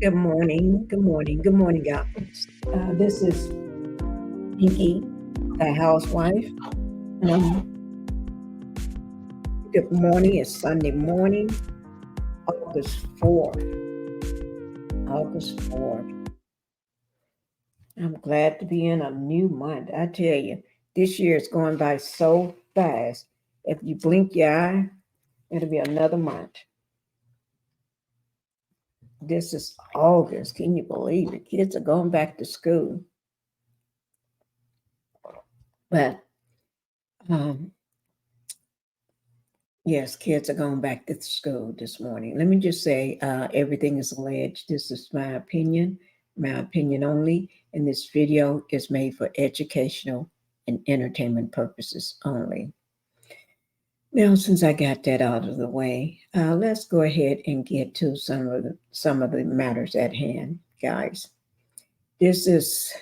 Good morning. Good morning. Good morning, y'all. This is Pinkie, the housewife. Um, good morning. It's Sunday morning, August 4th. August 4th. I'm glad to be in a new month. I tell you, this year is going by so fast. If you blink your eye, it'll be another month. This is August. Can you believe it? Kids are going back to school. But um, yes, kids are going back to school this morning. Let me just say, everything is alleged. This is my opinion only, and this video is made for educational and entertainment purposes only. Now, since I got that out of the way, let's go ahead and get to some of the matters at hand, guys. This is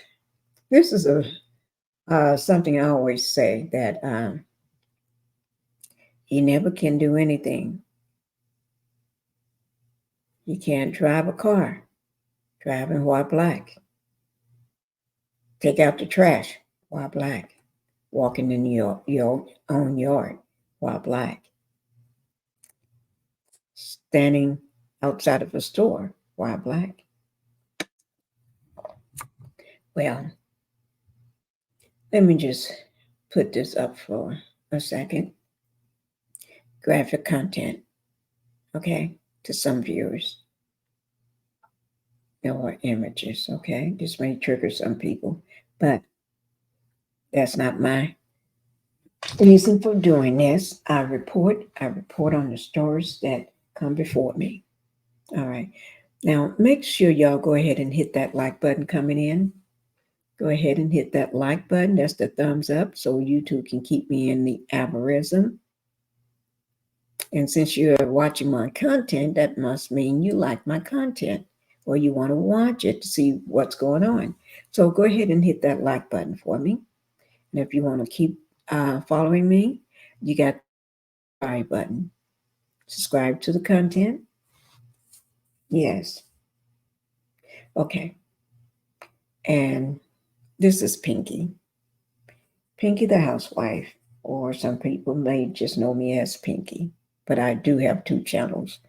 a something I always say that you never can do anything. You can't drive a car driving while black. Take out the trash while black. Walking in your own yard while black. Standing outside of a store while black. Well, let me just put this up for a second. Graphic content, okay, to some viewers. Or images, okay? This may trigger some people, but that's not my reason for doing this. I report on the stories that come before me. All right. Now, make sure y'all go ahead and hit that like button coming in. Go ahead and hit that like button. That's the thumbs up so YouTube can keep me in the algorithm. And since you're watching my content, that must mean you like my content or you want to watch it to see what's going on. So go ahead and hit that like button for me. And if you want to keep following me, you got the subscribe button. Subscribe to the content. Yes. Okay. And this is Pinkie. Pinkie the housewife, or some people may just know me as Pinkie. But I do have two channels.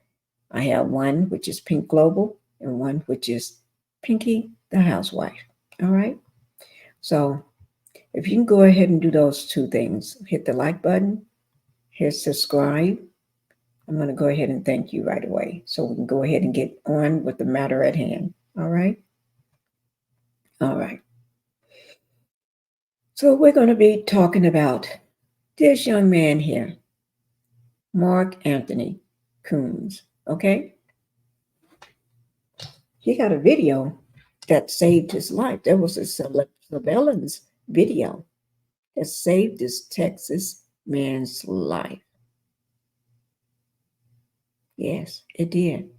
I have one which is Pink Global and one which is Pinkie the housewife. All right. So if you can go ahead and do those two things, hit the like button, hit subscribe. I'm going to go ahead and thank you right away so we can go ahead and get on with the matter at hand. All right. All right. So we're going to be talking about this young man here, Mark Anthony Crooms. Okay. He got a video that saved his life. There was a surveillance video that saved this Texas man's life. Yes, it did.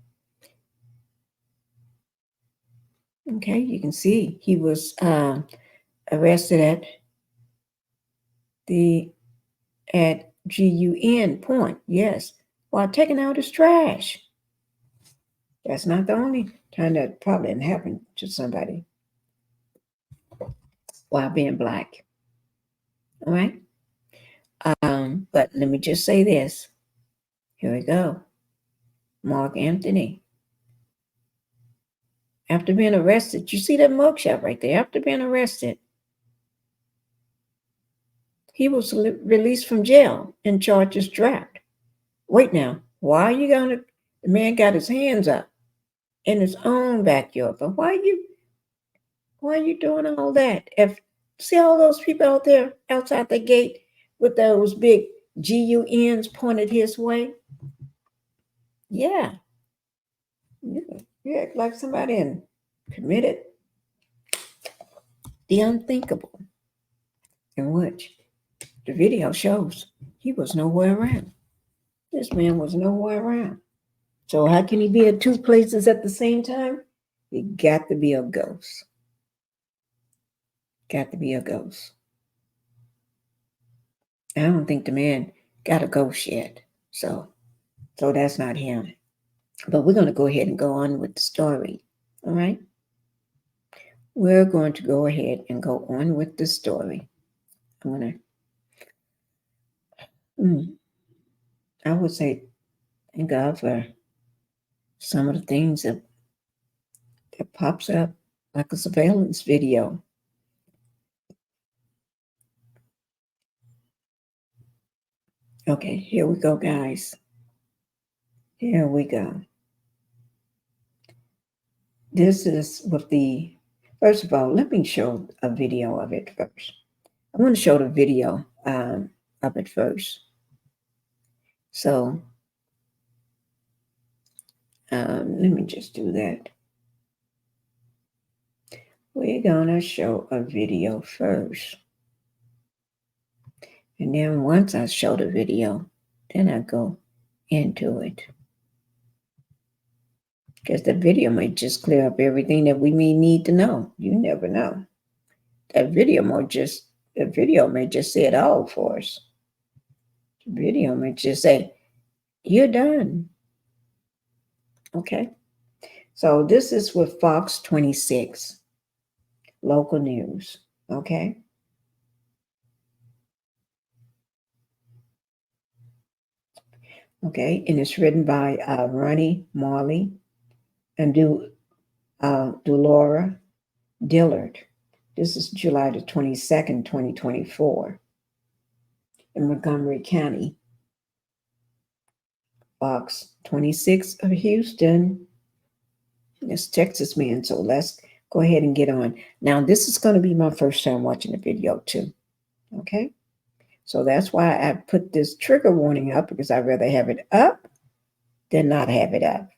Okay, you can see he was arrested at Gun Point. Yes, while taking out his trash. That's not the only time that probably happened to somebody while being black. All right. But let me just say this. Here we go. Mark Anthony. After being arrested, you see that mugshot right there. After being arrested, he was released from jail and charges dropped. Wait now, why are you gonna? The man got his hands up in his own backyard, but why are you doing all that? If see all those people out there outside the gate with those big GUNs pointed his way? Yeah, you act like somebody committed the unthinkable, in which the video shows he was nowhere around. This man was nowhere around. So how can he be at two places at the same time? He got to be a ghost. Got to be a ghost. I don't think the man got a ghost yet. So that's not him. But we're going to go ahead and go on with the story. All right. We're going to go ahead and go on with the story. I'm going to, I would say, thank God for some of the things that pops up like a surveillance video. Okay, here we go, guys. Here we go. This is with the, first of all, let me show a video of it first. I want to show the video of it first. So let me just do that. We're going to show a video first. And then once I show the video, then I go into it. Because the video might just clear up everything that we may need to know. You never know. That video may just say it all for us. The video may just say, you're done. Okay. So this is with Fox 26, local news. Okay. Okay. And it's written by Ronnie, Marley, and Dillard. This is July the 22nd, 2024 in Montgomery County. Fox 26 of Houston. It's Texas man, so let's go ahead and get on. Now, this is going to be my first time watching the video too. Okay? So that's why I put this trigger warning up, because I'd rather have it up than not have it up.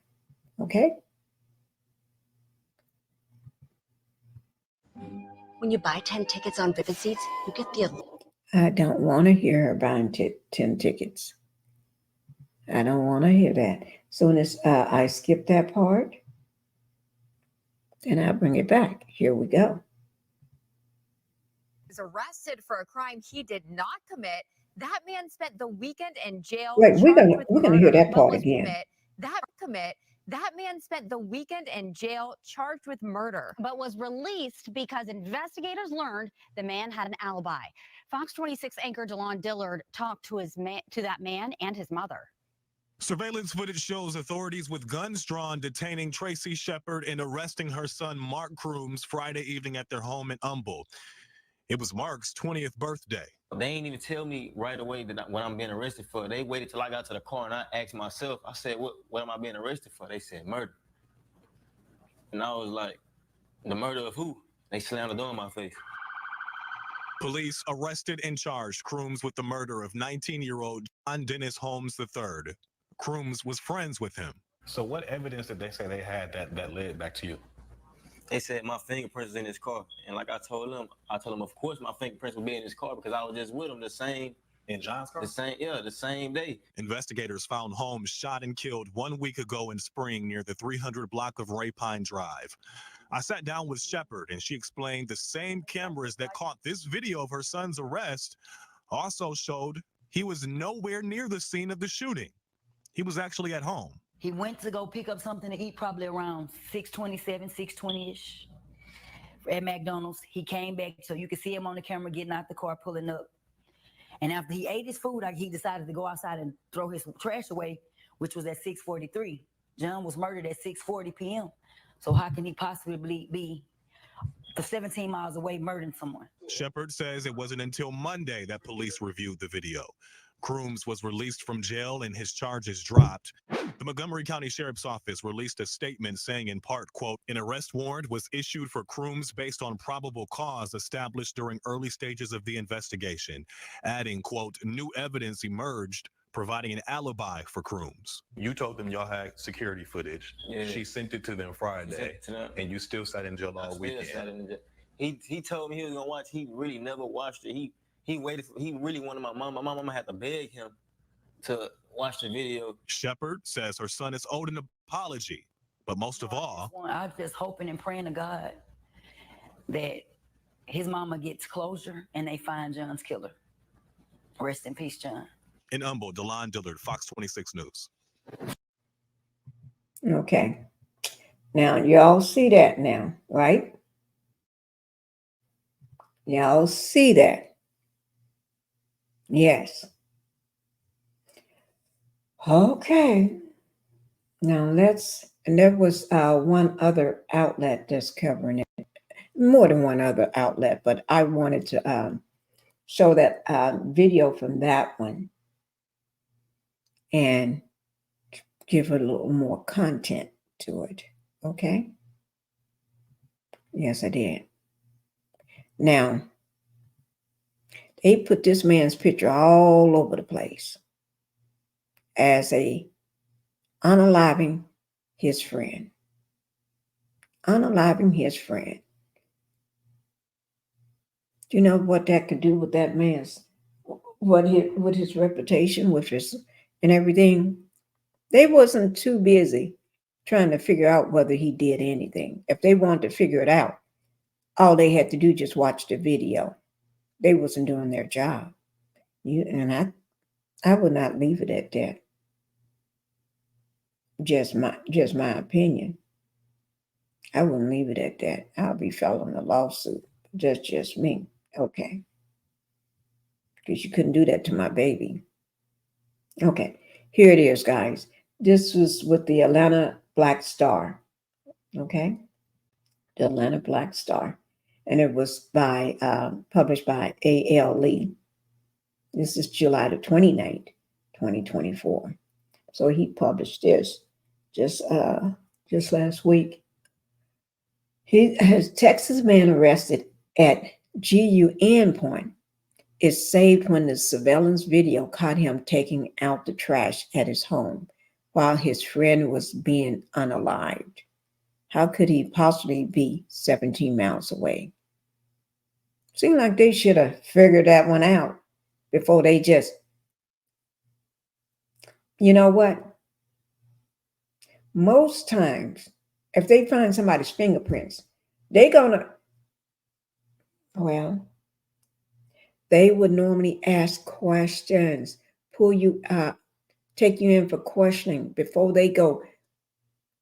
Okay? When you buy 10 tickets on Vivid Seats, you get the... I don't want to hear her buying 10 tickets. I don't want to hear that. Soon as I skip that part, then I'll bring it back. Here we go. Was arrested for a crime he did not commit. That man spent the weekend in jail. Wait, we're gonna hear that part again. That man spent the weekend in jail charged with murder, but was released because investigators learned the man had an alibi. Fox 26 anchor DaLaun Dillard talked to that man and his mother. Surveillance footage shows authorities with guns drawn detaining Tracy Shepard and arresting her son Mark Crooms Friday evening at their home in Humble. It was Mark's 20th birthday. They ain't even tell me right away that what I'm being arrested for. They waited till I got to the car and I asked myself, I said, what am I being arrested for? They said murder. And I was like, the murder of who? They slammed the door in my face. Police arrested and charged Crooms with the murder of 19-year-old John Dennis Holmes III. Crooms was friends with him. So what evidence did they say they had that led back to you? They said my fingerprints was in his car. And like I told them, of course my fingerprints would be in his car because I was just with him in John's car? The same day. Investigators found Holmes shot and killed 1 week ago in spring near the 300 block of Rapine Drive. I sat down with Shepard and she explained the same cameras that caught this video of her son's arrest also showed he was nowhere near the scene of the shooting. He was actually at home. He went to go pick up something to eat probably around 6:27, 6:20-ish at McDonald's. He came back, so you could see him on the camera getting out the car, pulling up. And after he ate his food, he decided to go outside and throw his trash away, which was at 6:43. John was murdered at 6:40 p.m. So how can he possibly be 17 miles away murdering someone? Shepard says it wasn't until Monday that police reviewed the video. Crooms was released from jail and his charges dropped. The Montgomery County Sheriff's Office released a statement saying in part, quote, an arrest warrant was issued for Crooms based on probable cause established during early stages of the investigation, adding, quote, new evidence emerged providing an alibi for Crooms. You told them y'all had security footage. Yeah. She sent it to them Friday, and you still sat in jail all weekend. He told me he was gonna watch. He really never watched it. He waited. He really wanted my mom. My mama had to beg him to watch the video. Shepard says her son is owed an apology, but most of all, I'm just hoping and praying to God that his mama gets closure and they find John's killer. Rest in peace, John. In Humble, DaLaun Dillard, Fox 26 News. Okay. Now, y'all see that now, right? Y'all see that? Yes. Okay. Now and there was one other outlet that's covering it, more than one other outlet, but I wanted to show that video from that one and give a little more content to it. Okay? Yes, I did. Now, they put this man's picture all over the place as a unaliving his friend. Unaliving his friend. Do you know what that could do with that man's, with his reputation, with his, and everything? They wasn't too busy trying to figure out whether he did anything. If they wanted to figure it out, all they had to do just watch the video. They wasn't doing their job. I would not leave it at that. Just my opinion. I wouldn't leave it at that. I'll be filing a lawsuit. Just me. Okay. Because you couldn't do that to my baby. Okay. Here it is, guys. This was with the Atlanta Black Star. Okay. The Atlanta Black Star. And it was published by A.L. Lee. This is July the 29th, 2024. So he published this just last week. He has Texas man arrested at Gunpoint is saved when the surveillance video caught him taking out the trash at his home while his friend was being unalived. How could he possibly be 17 miles away? Seemed like they should have figured that one out before they just, you know what? Most times, if they find somebody's fingerprints, they would normally ask questions, pull you up, take you in for questioning before they go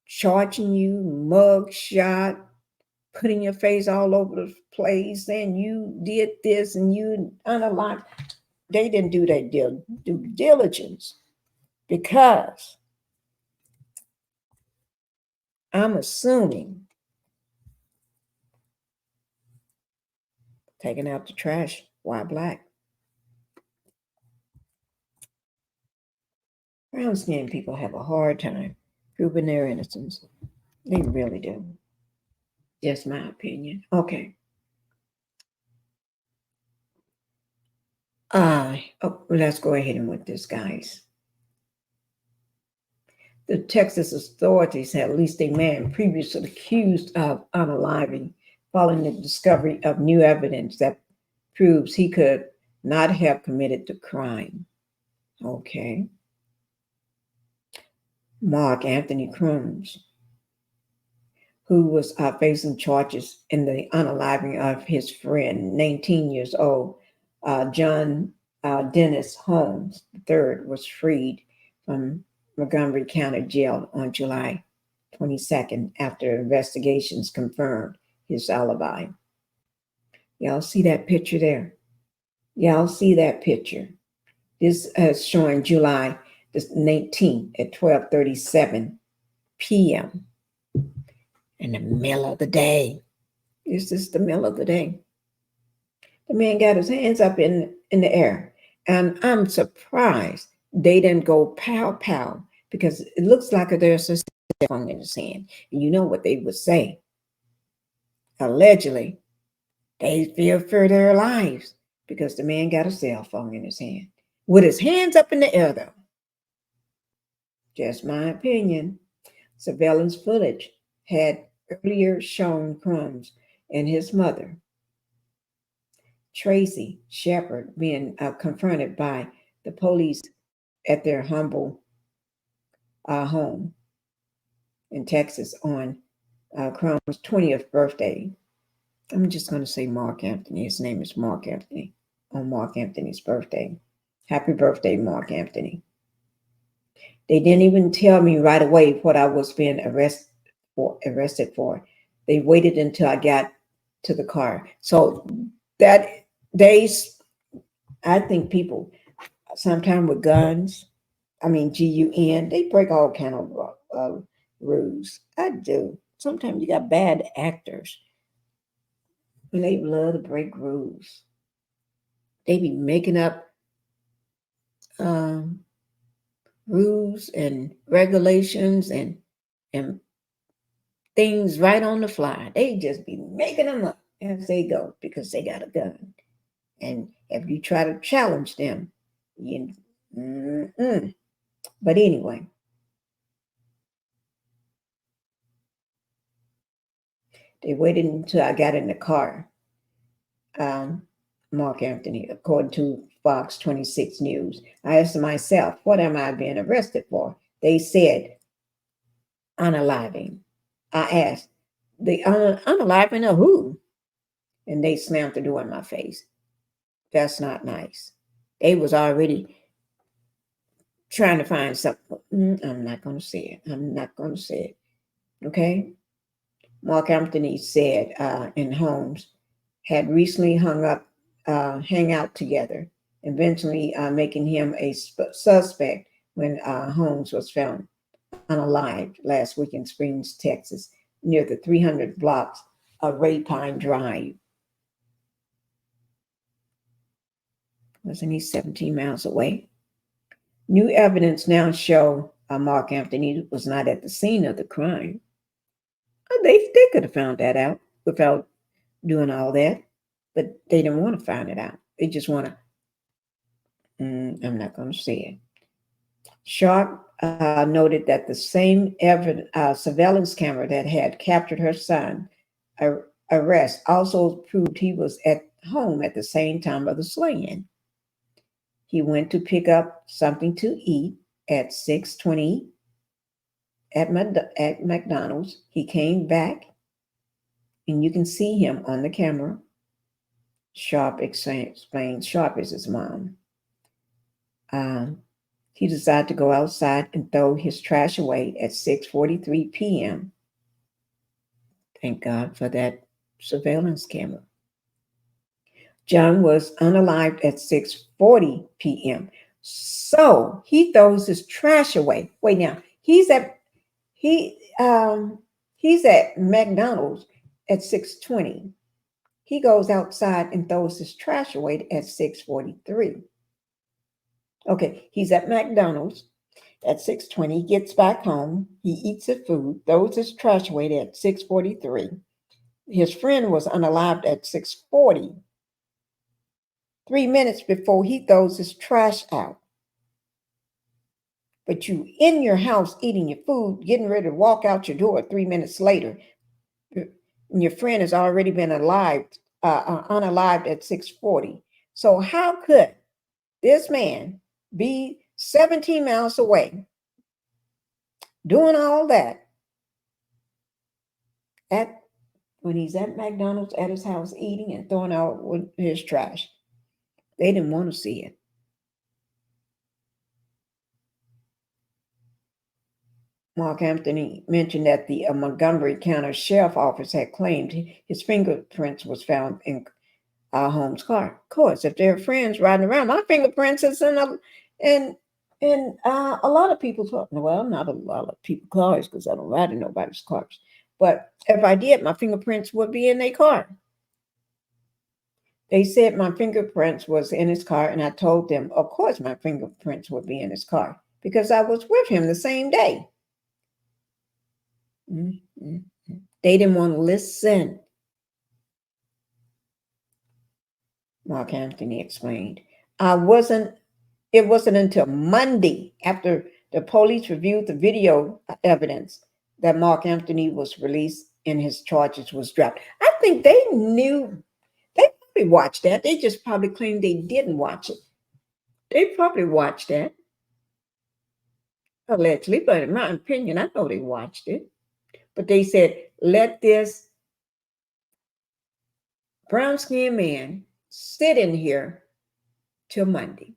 charging you, mug shot, putting your face all over the place, and you did this and you unalived. They didn't do their due diligence because I'm assuming taking out the trash, why black? Brown-skinned people have a hard time proving their innocence. They really do. Just my opinion. Okay. Let's go ahead and with this, guys. The Texas authorities had released a man previously accused of unaliving following the discovery of new evidence that proves he could not have committed the crime. Okay. Mark Anthony Crooms, who was facing charges in the unaliving of his friend, 19 years old, John Dennis Holmes III, was freed from Montgomery County Jail on July 22nd after investigations confirmed his alibi. Y'all see that picture there? Y'all see that picture? This is showing July the 19th at 12:37 p.m. in the middle of the day. This is the middle of the day. The man got his hands up in the air. And I'm surprised they didn't go pow, pow, because it looks like there's a cell phone in his hand. And you know what they would say. Allegedly, they fear for their lives because the man got a cell phone in his hand. With his hands up in the air, though. Just my opinion. Surveillance footage had earlier shown Crooms and his mother, Tracy Shepard, being confronted by the police at their humble home in Texas on Crooms' 20th birthday. I'm just going to say Mark Anthony. His name is Mark Anthony, on Mark Anthony's birthday. Happy birthday, Mark Anthony. They didn't even tell me right away what I was being arrested arrested for. They waited until I got to the car. So that I think people sometimes with guns, I mean GUN, they break all kind of rules. I do. Sometimes you got bad actors, and they love to break rules. They be making up um, rules and regulations and things right on the fly. They just be making them up as they go because they got a gun. And if you try to challenge them, you. But anyway, they waited until I got in the car. Mark Anthony, according to Fox 26 News. I asked myself, what am I being arrested for? They said, unaliving. I asked, the unaliving of who? And they slammed the door in my face. That's not nice. They was already trying to find something. I'm not going to say it. I'm not going to say it. Okay? Mark Anthony said in Holmes had recently hang out together, eventually making him a suspect when Holmes was found unalived last week in Springs, Texas, near the 300 blocks of Rapine Drive. Wasn't he 17 miles away? New evidence now show Mark Anthony was not at the scene of the crime. They could have found that out without doing all that, but they didn't want to find it out. They just want to, I'm not going to say it. Sharp noted that the same surveillance camera that had captured her son arrest also proved he was at home at the same time of the slaying. He went to pick up something to eat at 6:20 at McDonald's. He came back, and you can see him on the camera. Sharp explains. Sharp is his mom. He decided to go outside and throw his trash away at 6:43 p.m. Thank God for that surveillance camera. John was unalived at 6:40 p.m. So he throws his trash away. Wait, now he's at McDonald's at 6:20. He goes outside and throws his trash away at 6:43. Okay, he's at McDonald's at 6:20. He gets back home. He eats the food, throws his trash away at 6:43. His friend was unalived at 6:40. 3 minutes before he throws his trash out. But you in your house eating your food, getting ready to walk out your door 3 minutes later, and your friend has already been unalived at 6:40. So how could this man be 17 miles away doing all that when he's at McDonald's at his house eating and throwing out his trash? They didn't want to see it. Mark Anthony mentioned that the Montgomery County Sheriff Office had claimed his fingerprints was found in Holmes' car. Of course, if they're friends riding around, my fingerprints is in a lot of people's cars. Well, not a lot of people's cars because I don't ride in nobody's cars. But if I did, my fingerprints would be in their car. They said my fingerprints was in his car, and I told them, of course, my fingerprints would be in his car because I was with him the same day. Mm-hmm. They didn't want to listen. Mark Anthony explained. It wasn't until Monday after the police reviewed the video evidence that Mark Anthony was released and his charges was dropped. I think they knew. They probably watched that. They just probably claimed they didn't watch it. They probably watched that. Allegedly, but in my opinion, I know they watched it. But they said, let this brown-skinned man sit in here till Monday.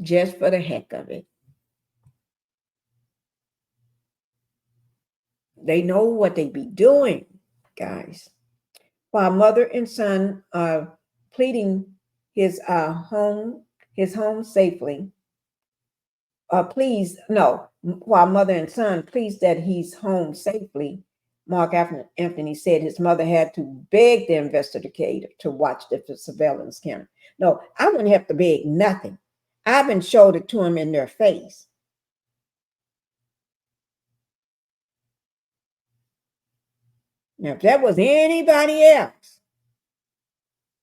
Just for the heck of it. They know what they be doing, guys. While mother and son are pleading his home safely. While mother and son pleased that he's home safely, Mark Anthony said his mother had to beg the investigator to watch the surveillance camera. No, I wouldn't have to beg nothing. I've been showed it to them in their face. Now, if that was anybody else,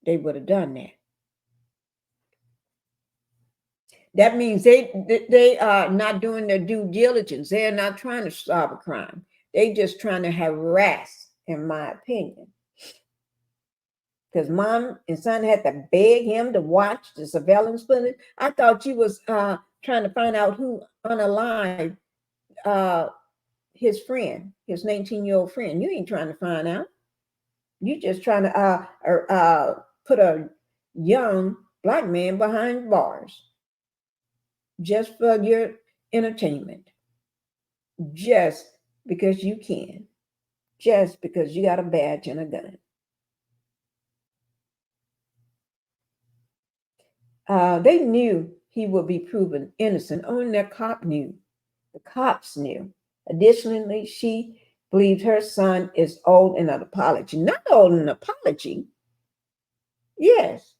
they would have done that. That means they are not doing their due diligence. They're not trying to solve a crime. They're just trying to harass, in my opinion. Because mom and son had to beg him to watch the surveillance footage. I thought you was trying to find out who unalived his friend, his 19-year-old friend. You ain't trying to find out. You just trying to put a young black man behind bars just for your entertainment, just because you can, just because you got a badge and a gun. They knew he would be proven innocent. Only the cop knew. The cops knew. Additionally, she believed her son is owed an apology. Not owed an apology. Yes.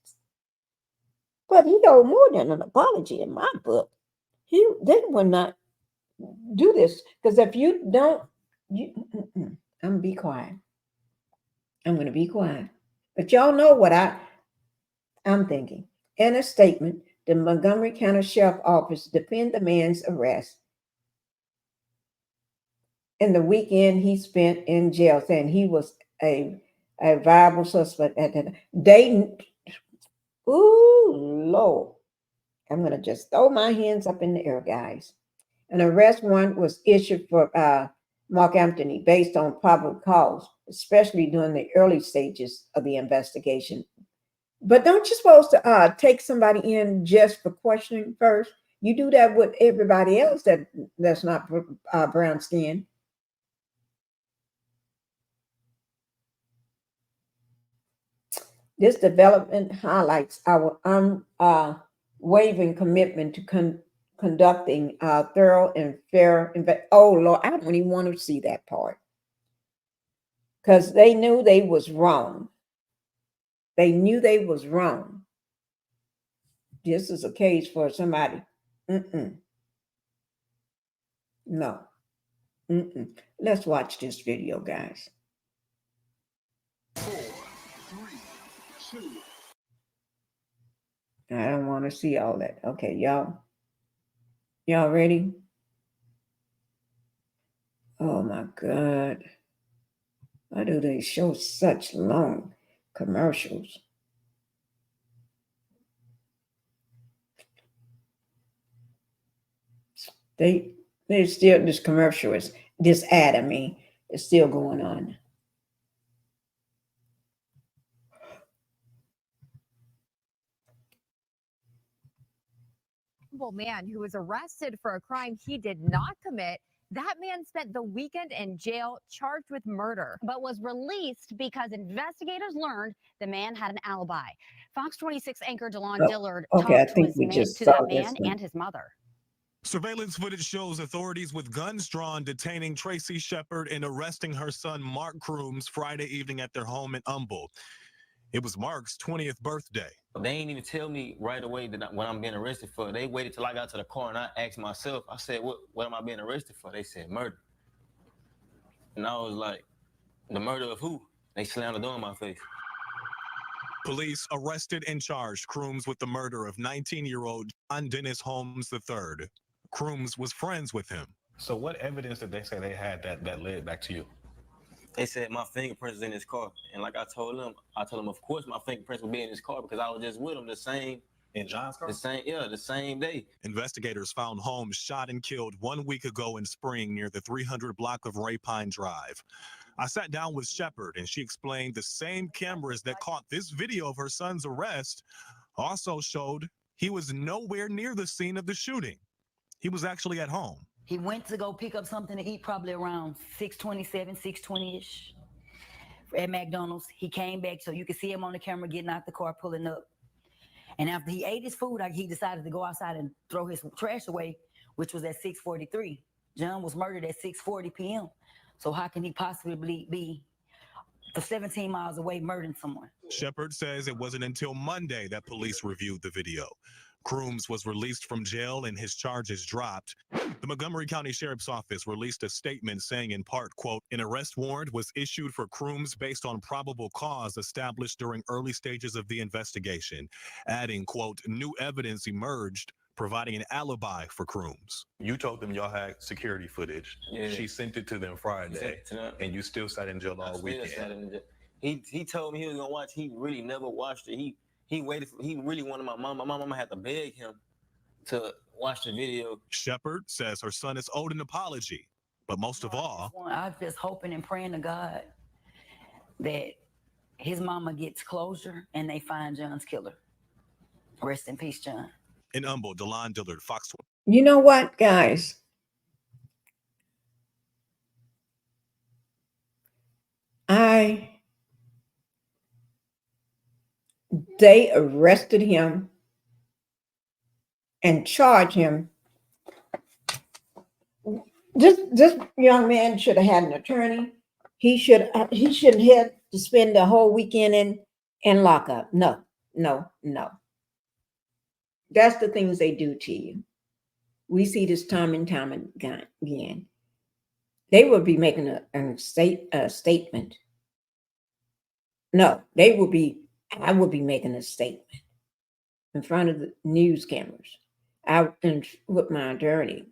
But he owed more than an apology in my book. They will not do this. Because if you don't, I'm going to be quiet. I'm going to be quiet. But y'all know what I'm thinking. In a statement, the Montgomery County Sheriff's Office defended the man's arrest and the weekend he spent in jail, saying he was a viable suspect at that. Lord. I'm going to just throw my hands up in the air, guys. An arrest warrant was issued for Mark Anthony based on probable cause, especially during the early stages of the investigation. But don't you supposed to take somebody in just for questioning first? You do that with everybody else that's not brown skin. This development highlights our unwavering commitment to conducting thorough and fair. Oh Lord, I don't even want to see that part, because they knew they was wrong. They knew they was wrong. This is a case for somebody. No. Let's watch this video, guys. 4, 3, 2. I don't want to see all that. Okay, y'all ready? Oh my God. Why do they show such long commercials? They still, this commercial is, this ad, is still going on. Man who was arrested for a crime he did not commit. That man spent the weekend in jail charged with murder, but was released because investigators learned the man had an alibi. Fox 26 anchor DaLaun Dillard talked to that man and his mother. Surveillance footage shows authorities with guns drawn detaining Tracy Shepard and arresting her son Mark Crooms Friday evening at their home in Humble. It was Mark's 20th birthday. They ain't even tell me right away that what I'm being arrested for. They waited till I got to the car and I asked myself, I said, what am I being arrested for? They said murder. And I was like, the murder of who? They slammed the door in my face. Police arrested and charged Crooms with the murder of 19-year-old John Dennis Holmes III. Crooms was friends with him. So what evidence did they say they had that led back to you? They said my fingerprints in his car. And like I told them, of course my fingerprints would be in his car because I was just with him in John's car? The same day. Investigators found Holmes shot and killed 1 week ago in spring near the 300 block of Rapine Drive. I sat down with Shepard and she explained the same cameras that caught this video of her son's arrest also showed he was nowhere near the scene of the shooting. He was actually at home. He went to go pick up something to eat probably around 6:27, 6:20-ish at McDonald's. He came back so you could see him on the camera getting out the car, pulling up. And after he ate his food, he decided to go outside and throw his trash away, which was at 6:43. John was murdered at 6:40 p.m. So how can he possibly be 17 miles away murdering someone? Shepard says it wasn't until Monday that police reviewed the video. Crooms was released from jail and his charges dropped. The Montgomery County Sheriff's Office released a statement saying in part, quote, an arrest warrant was issued for Crooms based on probable cause established during early stages of the investigation, adding, quote, new evidence emerged providing an alibi for Crooms. You told them y'all had security footage. Yeah. She sent it to them Friday, and you still sat in jail all weekend. He told me he was gonna watch. He really never watched it. He waited. He really wanted my mom. My mama had to beg him to watch the video. Shepard says her son is owed an apology, but most of all, I'm just hoping and praying to God that his mama gets closure and they find John's killer. Rest in peace, John. in Humble, DaLaun, Dillard, Fox. You know what, guys? They arrested him and charged him. This young man should have had an attorney. He shouldn't have to spend the whole weekend in lockup. No. That's the things they do to you. We see this time and time again. They will be making a statement. No, I will be making a statement in front of the news cameras. With my attorney.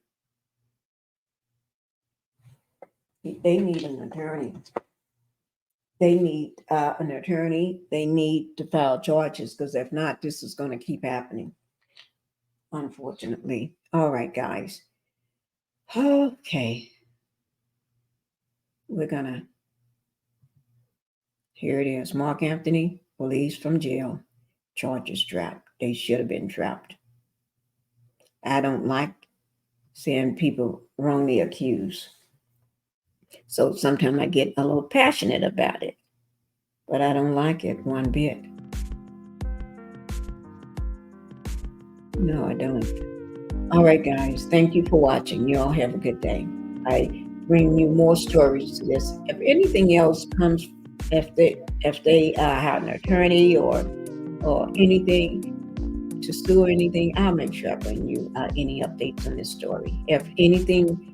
They need an attorney. They need an attorney. They need to file charges, because if not, this is going to keep happening, unfortunately. All right, guys. Okay. Here it is. Mark Anthony, released from jail. Charges dropped. They should have been dropped. I don't like seeing people wrongly accused. So sometimes I get a little passionate about it, but I don't like it one bit. No, I don't. All right, guys. Thank you for watching. You all have a good day. I bring you more stories to this. If anything else comes, if they have an attorney or anything to sue or anything, I'll make sure I bring you any updates on this story. If anything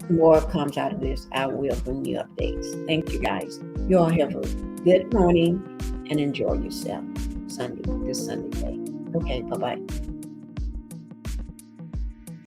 more comes out of this, I will bring you updates. Thank you, guys. You all have a good morning and enjoy yourself this Sunday day. Okay, bye-bye.